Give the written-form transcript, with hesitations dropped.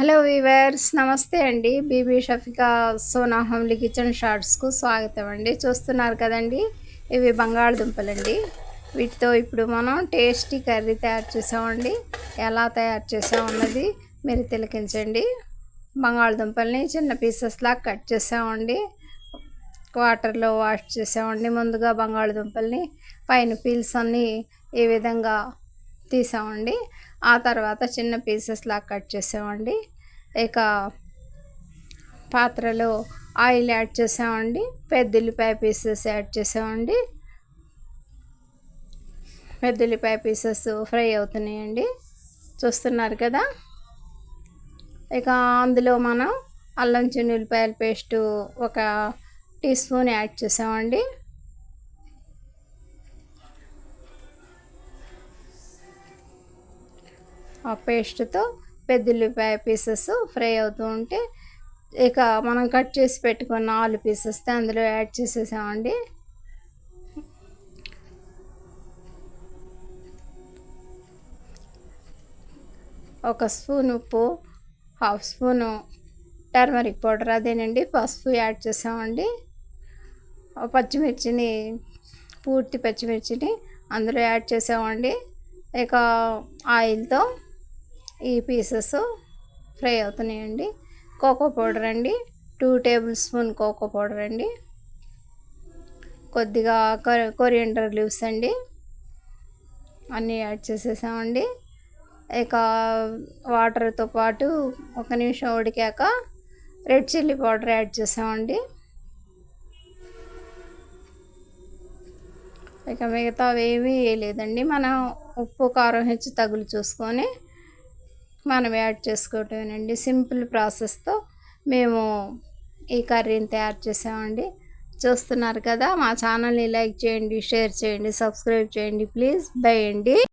Hello viewers, నమస్తే అండి. Bibi Shafiqa Sona homely kitchen షార్ట్స్కు స్వాగతం అండి. చూస్తున్నారు కదండి, ఇవి బంగాళదుంపలండి. వీటితో ఇప్పుడు మనం టేస్టీ కర్రీ తయారు చేసామండి. ఎలా తయారు చేసామన్నది మీరు తిలకించండి. బంగాళదుంపల్ని చిన్న పీసెస్లా కట్ చేసామండి. వాటర్లో వాష్ చేసామండి. ముందుగా బంగాళదుంపల్ని పైన పీల్స్ అన్నీ ఈ విధంగా తీసామండి. ఆ తర్వాత చిన్న పీసెస్లా కట్ చేసామండి. ఇక పాత్రలో ఆయిల్ యాడ్ చేసామండి. పెద్ద పీసెస్ యాడ్ చేసామండి. పెద్ద పీసెస్ ఫ్రై అవుతున్నాయండి, చూస్తున్నారు కదా. ఇక అందులో మనం అల్లం చిన్నుల్లిపాయల పేస్టు 1 టీ స్పూన్ యాడ్ చేసామండి. ఆ పేస్ట్తో పెద్ద పీసెస్ ఫ్రై అవుతూ ఉంటే ఇక మనం కట్ చేసి పెట్టుకున్న ఆలు పీసెస్ అందులో యాడ్ చేసేసామండి. ఒక స్పూన్ ఉప్పు, హాఫ్ స్పూను టర్మరిక్ పౌడర్, అదేనండి పసుపు యాడ్ చేసామండి. పచ్చిమిర్చిని, పూర్తి పచ్చిమిర్చిని అందులో యాడ్ చేసామండి. ఇక ఆయిల్తో ఈ పీసెస్ ఫ్రై అవుతున్నాయండి. కోకో పౌడర్ అండి, 2 టేబుల్ స్పూన్ కోకో పౌడర్ అండి. కొద్దిగా కొరియండర్ లీవ్స్ అండి, అన్నీ యాడ్ చేసేసామండి. ఇక వాటర్తో పాటు 1 నిమిషం ఉడికాక రెడ్ చిల్లీ పౌడర్ యాడ్ చేసామండి. ఇక మిగతావి ఏమీ వేయలేదండి. మనం ఉప్పు కారం హెచ్చు తగులు చూసుకొని మనం యాడ్ చేసుకోవటమేనండి. సింపుల్ ప్రాసెస్తో మేము ఈ కర్రీని తయారు చేసామండి. చూస్తున్నారు కదా. మా ఛానల్ని లైక్ చేయండి, షేర్ చేయండి, సబ్స్క్రైబ్ చేయండి ప్లీజ్. బై అండి.